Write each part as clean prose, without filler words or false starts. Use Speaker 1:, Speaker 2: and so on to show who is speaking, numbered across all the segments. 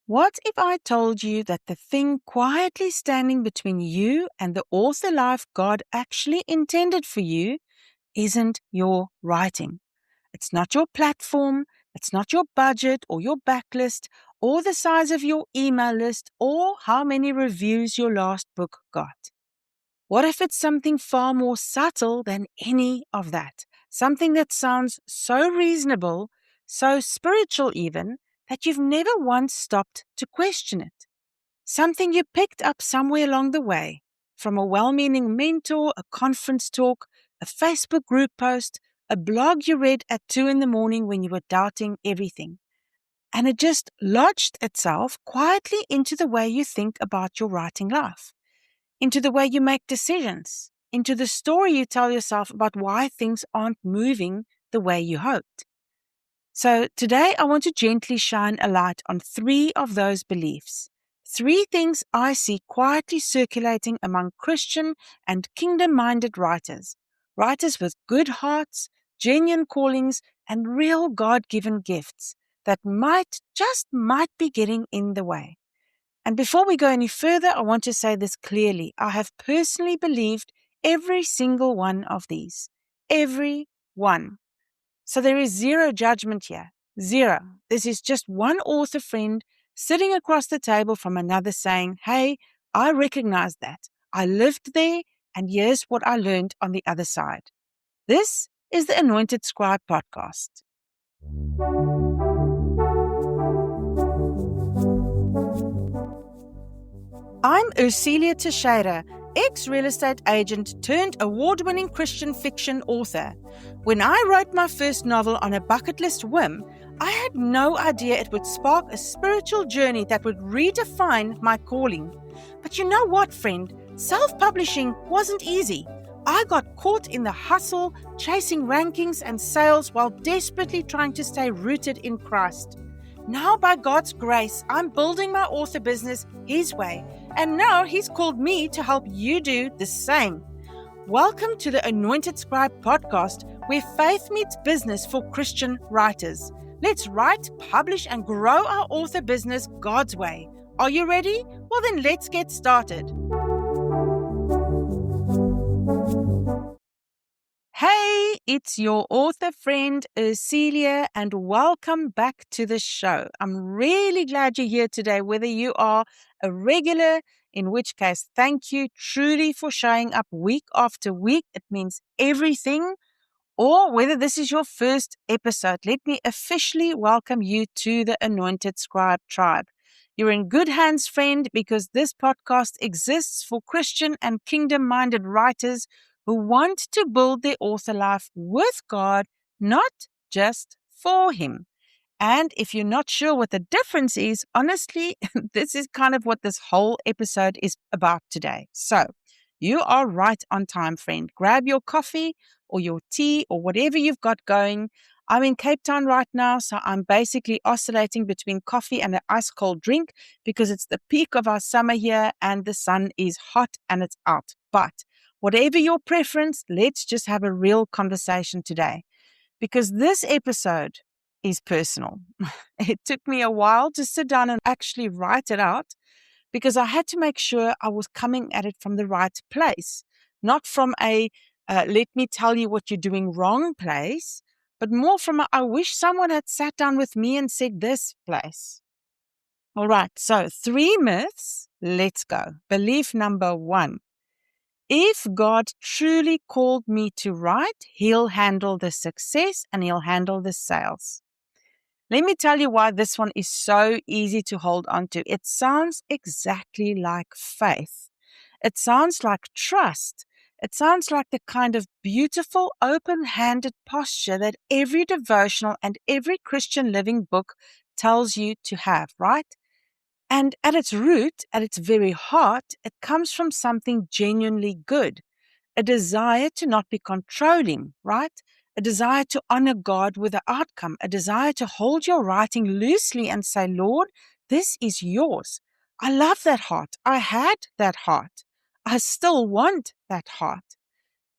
Speaker 1: What if I told you that the thing quietly standing between you and the author life God actually intended for you isn't your writing? It's not your platform, it's not your budget or your backlist or the size of your email list or how many reviews your last book got. What if it's something far more subtle than any of that? Something that sounds so reasonable, so spiritual even, that you've never once stopped to question it. Something you picked up somewhere along the way, from a well-meaning mentor, a conference talk, a Facebook group post, a blog you read at 2 in the morning when you were doubting everything. And it just lodged itself quietly into the way you think about your writing life, into the way you make decisions, into the story you tell yourself about why things aren't moving the way you hoped. So today I want to gently shine a light on 3 of those beliefs. 3 things I see quietly circulating among Christian and kingdom-minded writers. Writers with good hearts, genuine callings, and real God-given gifts that just might be getting in the way. And before we go any further, I want to say this clearly. I have personally believed every single one of these. Every one. So there is zero judgment here. Zero. This is just one author friend sitting across the table from another saying, hey, I recognize that. I lived there, and here's what I learned on the other side. This is the Anointed Scribe podcast. I'm Ursilia Teixeira, ex-real estate agent turned award-winning Christian fiction author. When I wrote my first novel on a bucket list whim, I had no idea it would spark a spiritual journey that would redefine my calling. But you know what, friend? Self-publishing wasn't easy. I got caught in the hustle, chasing rankings and sales while desperately trying to stay rooted in Christ. Now, by God's grace, I'm building my author business His way, and now He's called me to help you do the same. Welcome to the Anointed Scribe podcast, where faith meets business for Christian writers. Let's write, publish, and grow our author business God's way. Are you ready? Well, then let's get started. Hey, it's your author friend Ursilia, and welcome back to the show. I'm really glad you're here today, whether you are a regular, in which case thank you truly for showing up week after week. It means everything. Or whether this is your first episode, let me officially welcome you to the Anointed Scribe tribe. You're in good hands, friend, because this podcast exists for Christian and kingdom-minded writers who want to build their author life with God, not just for Him. And if you're not sure what the difference is, honestly, this is kind of what this whole episode is about today. So you are right on time, friend. Grab your coffee or your tea or whatever you've got going. I'm in Cape Town right now, so I'm basically oscillating between coffee and an ice cold drink because it's the peak of our summer here and the sun is hot and it's out. But whatever your preference, let's just have a real conversation today, because this episode is personal. It took me a while to sit down and actually write it out because I had to make sure I was coming at it from the right place, not from a let me tell you what you're doing wrong place, but more from a I wish someone had sat down with me and said this place. All right, so 3 myths. Let's go. Belief number 1. If God truly called me to write, He'll handle the success and He'll handle the sales. Let me tell you why this one is so easy to hold on to. It sounds exactly like faith. It sounds like trust. It sounds like the kind of beautiful, open-handed posture that every devotional and every Christian living book tells you to have, right? And at its root, at its very heart, it comes from something genuinely good, a desire to not be controlling, right? A desire to honor God with the outcome, a desire to hold your writing loosely and say, Lord, this is yours. I love that heart. I had that heart. I still want that heart.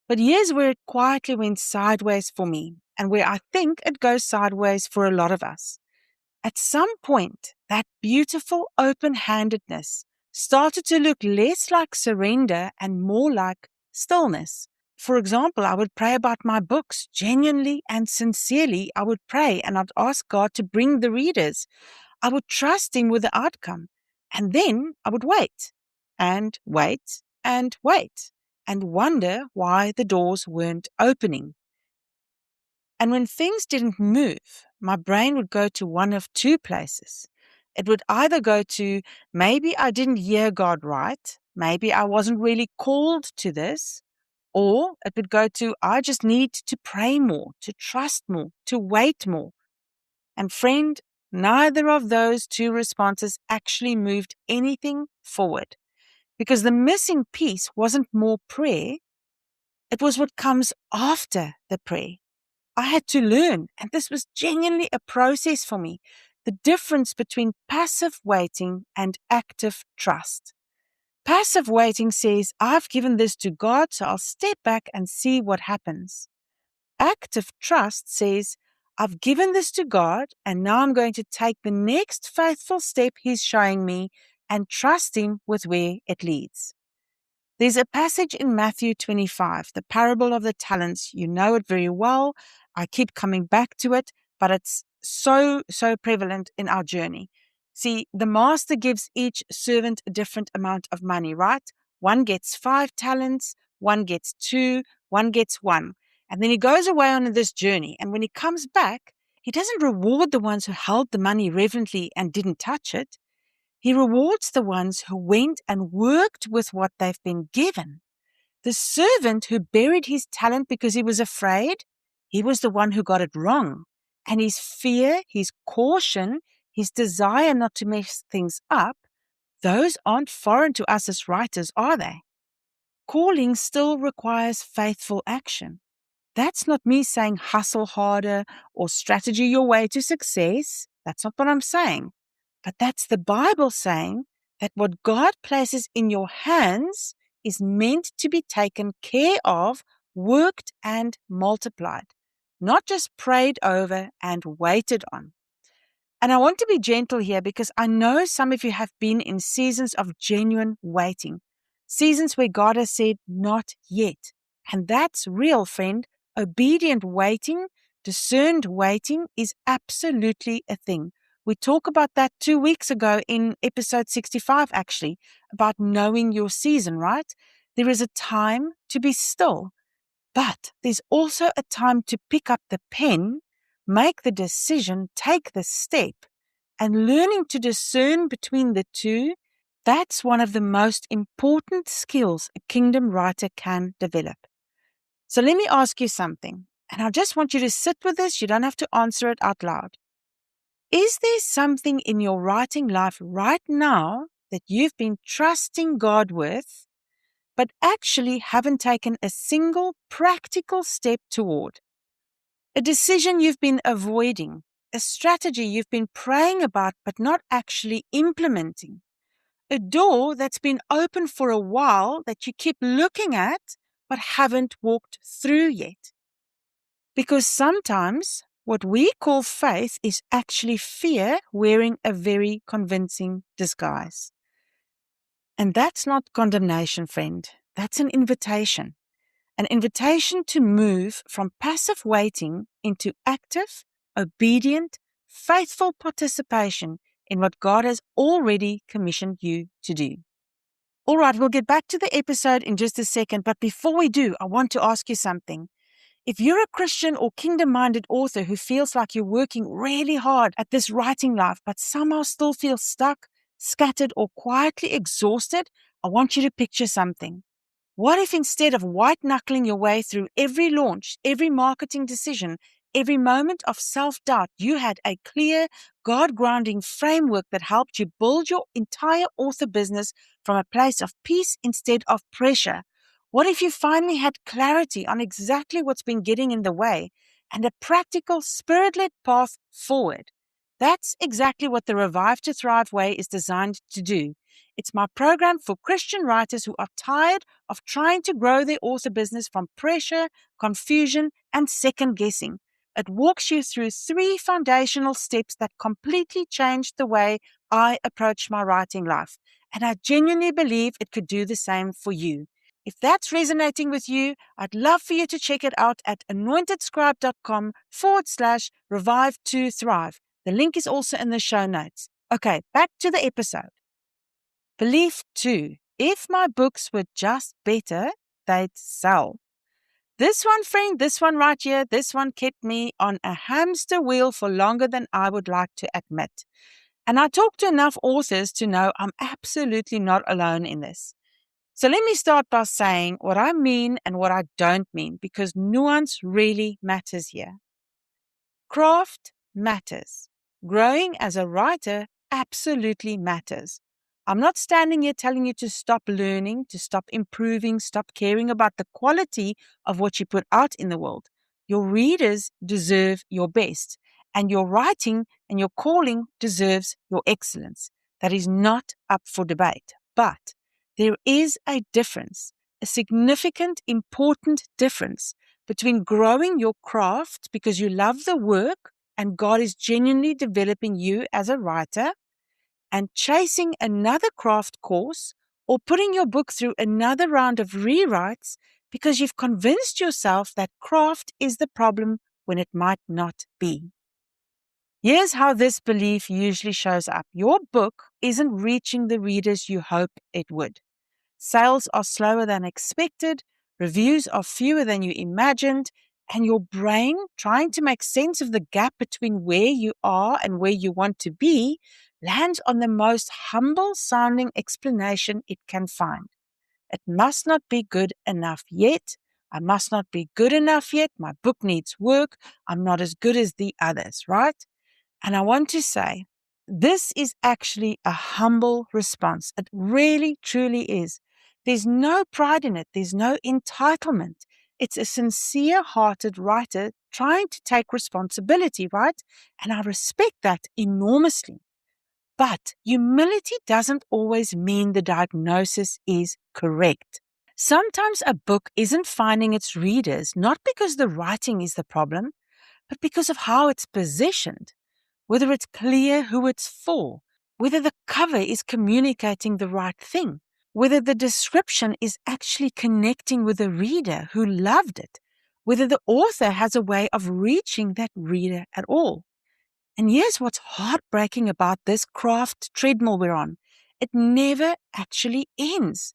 Speaker 1: But here's where it quietly went sideways for me, and where I think it goes sideways for a lot of us. At some point, that beautiful open-handedness started to look less like surrender and more like stillness. For example, I would pray about my books genuinely and sincerely. I would pray and I'd ask God to bring the readers. I would trust Him with the outcome. And then I would wait and wait and wait and wonder why the doors weren't opening. And when things didn't move, my brain would go to one of two places. It would either go to, maybe I didn't hear God right, maybe I wasn't really called to this, or it would go to, I just need to pray more, to trust more, to wait more. And friend, neither of those two responses actually moved anything forward, because the missing piece wasn't more prayer, it was what comes after the prayer. I had to learn, and this was genuinely a process for me, the difference between passive waiting and active trust. Passive waiting says, I've given this to God, so I'll step back and see what happens. Active trust says, I've given this to God, and now I'm going to take the next faithful step He's showing me and trust Him with where it leads. There's a passage in Matthew 25, the parable of the talents. You know it very well. I keep coming back to it, but it's so prevalent in our journey. See, the master gives each servant a different amount of money, right? One gets 5 talents, one gets 2, one gets 1. And then he goes away on this journey. And when he comes back, he doesn't reward the ones who held the money reverently and didn't touch it. He rewards the ones who went and worked with what they've been given. The servant who buried his talent because he was afraid, he was the one who got it wrong. And his fear, his caution, his desire not to mess things up, those aren't foreign to us as writers, are they? Calling still requires faithful action. That's not me saying hustle harder or strategy your way to success. That's not what I'm saying. But that's the Bible saying that what God places in your hands is meant to be taken care of, worked, and multiplied, not just prayed over and waited on. And I want to be gentle here because I know some of you have been in seasons of genuine waiting, seasons where God has said, not yet. And that's real, friend. Obedient waiting, discerned waiting is absolutely a thing. We talked about that 2 weeks ago in episode 65, actually, about knowing your season, right? There is a time to be still, but there's also a time to pick up the pen, make the decision, take the step, and learning to discern between the two, that's one of the most important skills a kingdom writer can develop. So let me ask you something, and I just want you to sit with this. You don't have to answer it out loud. Is there something in your writing life right now that you've been trusting God with, but actually haven't taken a single practical step toward? A decision you've been avoiding, a strategy you've been praying about but not actually implementing, a door that's been open for a while that you keep looking at but haven't walked through yet. Because sometimes what we call faith is actually fear wearing a very convincing disguise. And that's not condemnation, friend. That's an invitation. An invitation to move from passive waiting into active, obedient, faithful participation in what God has already commissioned you to do. All right, we'll get back to the episode in just a second, but before we do, I want to ask you something. If you're a Christian or kingdom-minded author who feels like you're working really hard at this writing life, but somehow still feels stuck, scattered, or quietly exhausted, I want you to picture something. What if instead of white-knuckling your way through every launch, every marketing decision, every moment of self-doubt, you had a clear, God-grounding framework that helped you build your entire author business from a place of peace instead of pressure? What if you finally had clarity on exactly what's been getting in the way and a practical, spirit-led path forward? That's exactly what the Revive to Thrive way is designed to do. It's my program for Christian writers who are tired of trying to grow their author business from pressure, confusion, and second guessing. It walks you through 3 foundational steps that completely changed the way I approach my writing life. And I genuinely believe it could do the same for you. If that's resonating with you, I'd love for you to check it out at anointedscribe.com/revive to thrive. The link is also in the show notes. Okay, back to the episode. Belief 2. If my books were just better, they'd sell. This one, friend, this one right here, this one kept me on a hamster wheel for longer than I would like to admit. And I talk to enough authors to know I'm absolutely not alone in this. So let me start by saying what I mean and what I don't mean, because nuance really matters here. Craft matters. Growing as a writer absolutely matters. I'm not standing here telling you to stop learning, to stop improving, stop caring about the quality of what you put out in the world. Your readers deserve your best, and your writing and your calling deserves your excellence. That is not up for debate. But there is a difference, a significant, important difference between growing your craft because you love the work and God is genuinely developing you as a writer, and chasing another craft course or putting your book through another round of rewrites because you've convinced yourself that craft is the problem when it might not be. Here's how this belief usually shows up. Your book isn't reaching the readers you hope it would. Sales are slower than expected, reviews are fewer than you imagined, and your brain, trying to make sense of the gap between where you are and where you want to be, lands on the most humble-sounding explanation it can find. It must not be good enough yet. I must not be good enough yet. My book needs work. I'm not as good as the others, right? And I want to say, this is actually a humble response. It really, truly is. There's no pride in it. There's no entitlement. It's a sincere-hearted writer trying to take responsibility, right? And I respect that enormously. But humility doesn't always mean the diagnosis is correct. Sometimes a book isn't finding its readers, not because the writing is the problem, but because of how it's positioned. Whether it's clear who it's for, whether the cover is communicating the right thing, whether the description is actually connecting with the reader who loved it, whether the author has a way of reaching that reader at all. And here's what's heartbreaking about this craft treadmill we're on. It never actually ends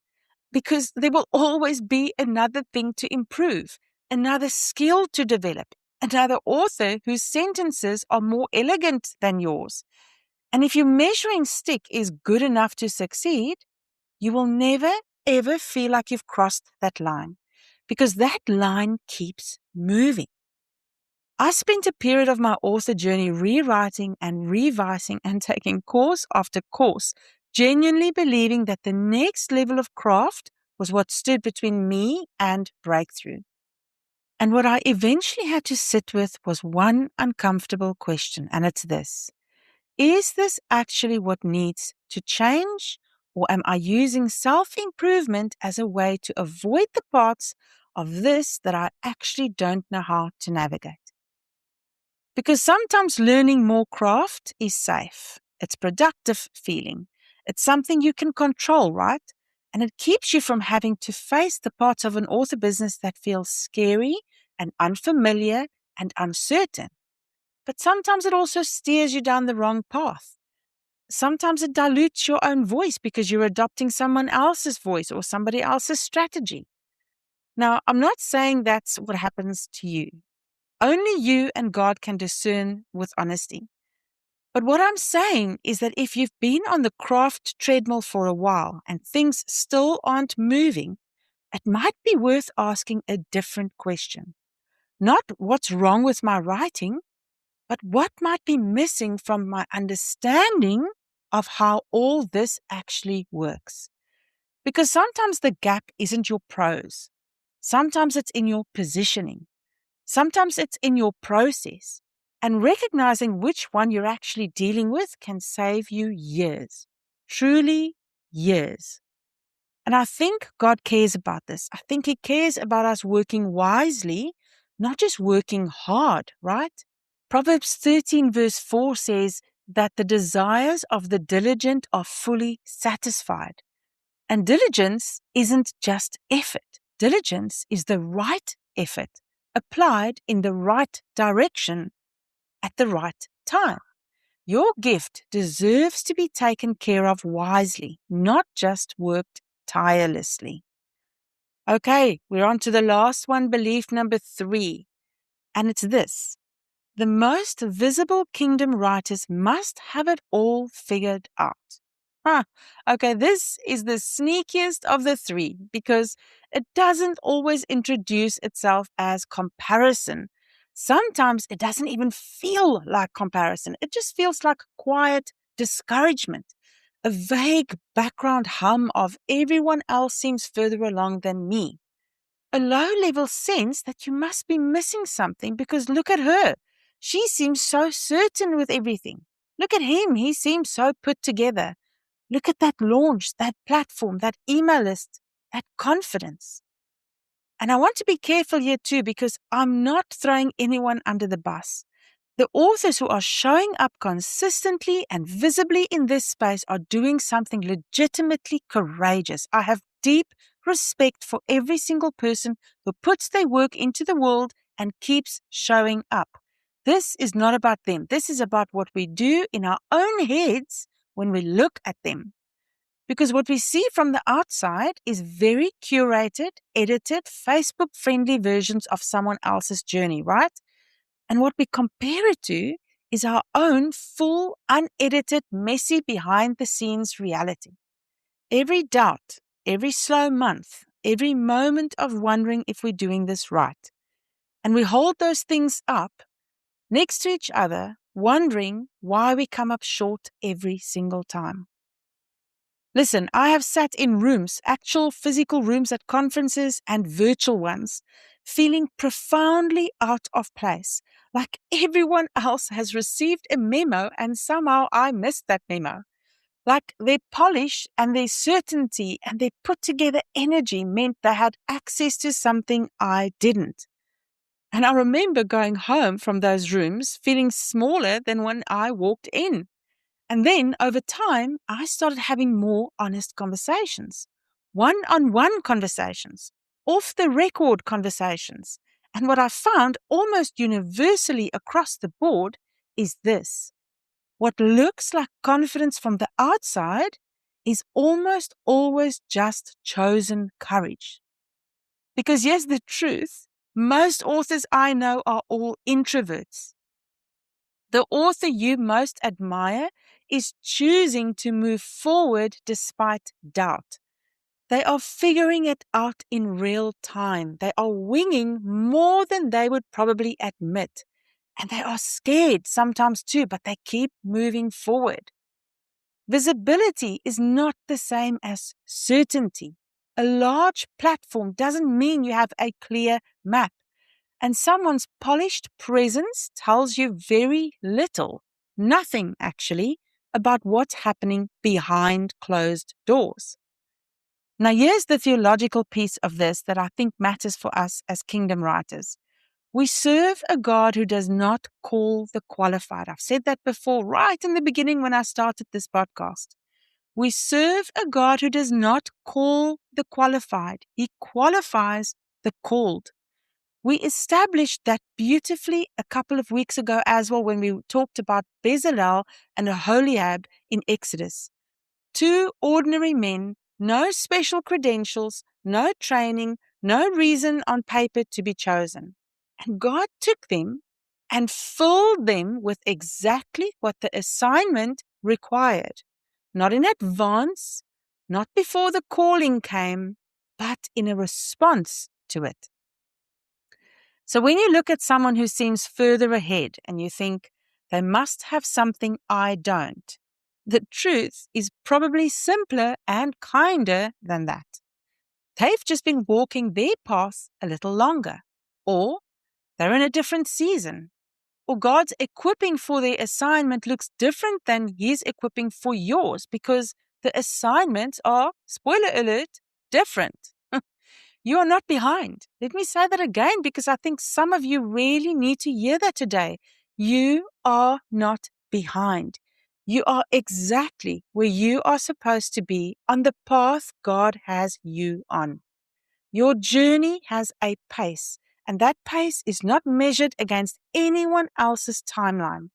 Speaker 1: because there will always be another thing to improve, another skill to develop, another author whose sentences are more elegant than yours. And if your measuring stick is good enough to succeed, you will never, ever feel like you've crossed that line because that line keeps moving. I spent a period of my author journey rewriting and revising and taking course after course, genuinely believing that the next level of craft was what stood between me and breakthrough. And what I eventually had to sit with was one uncomfortable question, and it's this. Is this actually what needs to change, or am I using self-improvement as a way to avoid the parts of this that I actually don't know how to navigate? Because sometimes learning more craft is safe. It's productive feeling. It's something you can control, right? And it keeps you from having to face the parts of an author business that feels scary and unfamiliar and uncertain. But sometimes it also steers you down the wrong path. Sometimes it dilutes your own voice because you're adopting someone else's voice or somebody else's strategy. Now, I'm not saying that's what happens to you. Only you and God can discern with honesty. But what I'm saying is that if you've been on the craft treadmill for a while and things still aren't moving, it might be worth asking a different question. Not what's wrong with my writing, but what might be missing from my understanding of how all this actually works. Because sometimes the gap isn't your prose. Sometimes it's in your positioning. Sometimes it's in your process. And recognizing which one you're actually dealing with can save you years. Truly years. And I think God cares about this. I think He cares about us working wisely, not just working hard, right? Proverbs 13 verse 4 says that the desires of the diligent are fully satisfied. And diligence isn't just effort. Diligence is the right effort applied in the right direction at the right time. Your gift deserves to be taken care of wisely, not just worked tirelessly. Okay, we're on to the last one, belief number 3. And it's this. The most visible kingdom writers must have it all figured out. Okay, this is the sneakiest of the 3 because it doesn't always introduce itself as comparison. Sometimes it doesn't even feel like comparison. It just feels like quiet discouragement, a vague background hum of everyone else seems further along than me. A low-level sense that you must be missing something because look at her. She seems so certain with everything. Look at him. He seems so put together. Look at that launch, that platform, that email list, that confidence. And I want to be careful here too because I'm not throwing anyone under the bus. The authors who are showing up consistently and visibly in this space are doing something legitimately courageous. I have deep respect for every single person who puts their work into the world and keeps showing up. This is not about them. This is about what we do in our own heads when we look at them. Because what we see from the outside is very curated, edited, Facebook-friendly versions of someone else's journey, right? And what we compare it to is our own full, unedited, messy, behind-the-scenes reality. Every doubt, every slow month, every moment of wondering if we're doing this right. And we hold those things up next to each other, wondering why we come up short every single time. Listen, I have sat in rooms, actual physical rooms at conferences and virtual ones, feeling profoundly out of place, like everyone else has received a memo and somehow I missed that memo. Like their polish and their certainty and their put together energy meant they had access to something I didn't. And I remember going home from those rooms feeling smaller than when I walked in. And then over time, I started having more honest conversations, one-on-one conversations, off-the-record conversations. And what I found almost universally across the board is this. What looks like confidence from the outside is almost always just chosen courage. Because here's the truth, most authors I know are all introverts. The author you most admire is choosing to move forward despite doubt. They are figuring it out in real time. They are winging more than they would probably admit. And they are scared sometimes too, but they keep moving forward. Visibility is not the same as certainty. A large platform doesn't mean you have a clear map. And someone's polished presence tells you very little, nothing actually, about what's happening behind closed doors. Now, here's the theological piece of this that I think matters for us as kingdom writers. We serve a God who does not call the qualified. I've said that before, right in the beginning when I started this podcast. We serve a God who does not call the qualified. He qualifies the called. We established that beautifully a couple of weeks ago as well when we talked about Bezalel and Aholiab in Exodus. 2 ordinary men, no special credentials, no training, no reason on paper to be chosen. And God took them and filled them with exactly what the assignment required. Not in advance, not before the calling came, but in a response to it. So when you look at someone who seems further ahead and you think they must have something I don't, the truth is probably simpler and kinder than that. They've just been walking their path a little longer, or they're in a different season, or God's equipping for their assignment looks different than His equipping for yours because The assignments are, spoiler alert, different. You are not behind. Let me say that again because I think some of you really need to hear that today. You are not behind. You are exactly where you are supposed to be on the path God has you on. Your journey has a pace, and that pace is not measured against anyone else's timeline.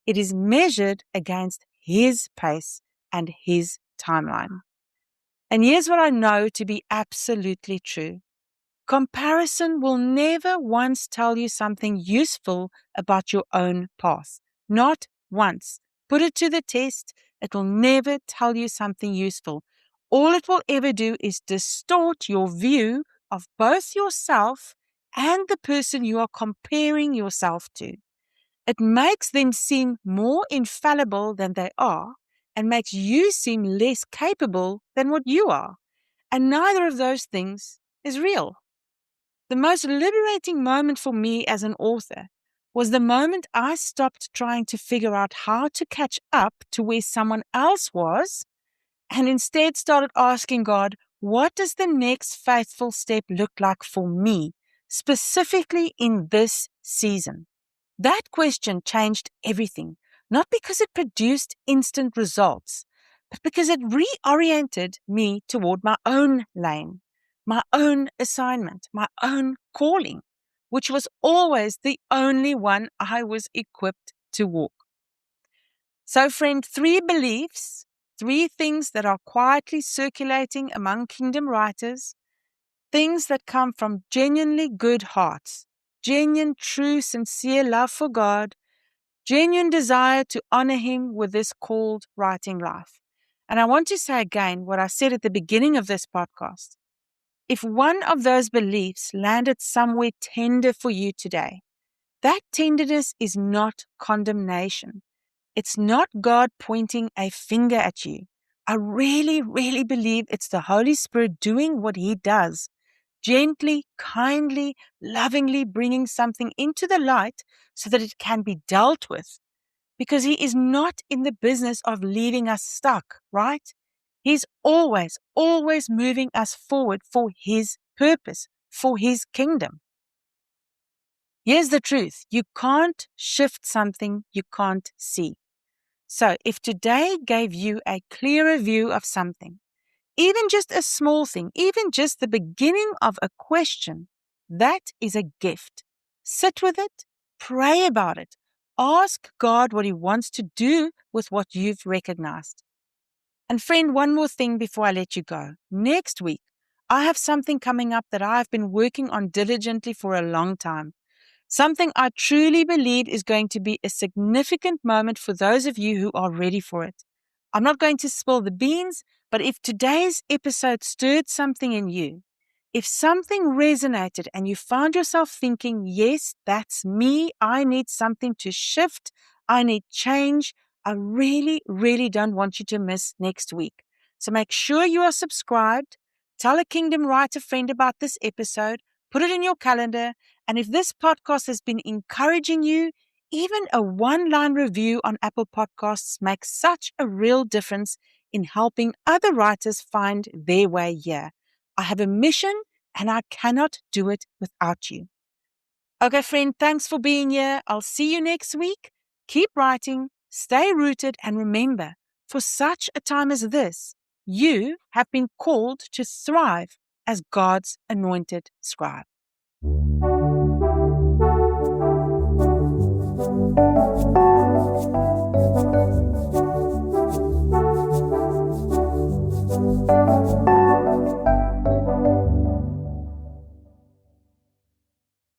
Speaker 1: It is measured against His pace and His timeline. And here's what I know to be absolutely true. Comparison will never once tell you something useful about your own path. Not once. Put it to the test. It will never tell you something useful. All it will ever do is distort your view of both yourself and the person you are comparing yourself to. It makes them seem more infallible than they are and makes you seem less capable than what you are. And neither of those things is real. The most liberating moment for me as an author was the moment I stopped trying to figure out how to catch up to where someone else was and instead started asking God, what does the next faithful step look like for me, specifically in this season? That question changed everything, not because it produced instant results, but because it reoriented me toward my own lane, my own assignment, my own calling, which was always the only one I was equipped to walk. So, friend, 3 beliefs, 3 things that are quietly circulating among kingdom writers, things that come from genuinely good hearts, genuine, true, sincere love for God, genuine desire to honor Him with this called writing life. And I want to say again what I said at the beginning of this podcast. If one of those beliefs landed somewhere tender for you today, that tenderness is not condemnation. It's not God pointing a finger at you. I really, really believe it's the Holy Spirit doing what He does, gently, kindly, lovingly bringing something into the light so that it can be dealt with. Because He is not in the business of leaving us stuck, right? He's always, always moving us forward for His purpose, for His kingdom. Here's the truth. You can't shift something you can't see. So if today gave you a clearer view of something, even just a small thing, even just the beginning of a question, that is a gift. Sit with it, pray about it, ask God what He wants to do with what you've recognized. And friend, one more thing before I let you go. Next week, I have something coming up that I've been working on diligently for a long time. Something I truly believe is going to be a significant moment for those of you who are ready for it. I'm not going to spill the beans, but if today's episode stirred something in you, if something resonated and you found yourself thinking, yes, that's me, I need something to shift, I need change, I really, really don't want you to miss next week. So make sure you are subscribed, tell a Kingdom Writer friend about this episode, put it in your calendar, and if this podcast has been encouraging you, even a 1-line review on Apple Podcasts makes such a real difference in helping other writers find their way here. I have a mission and I cannot do it without you. Okay, friend, thanks for being here. I'll see you next week. Keep writing, stay rooted, and remember, for such a time as this, you have been called to thrive as God's anointed scribe.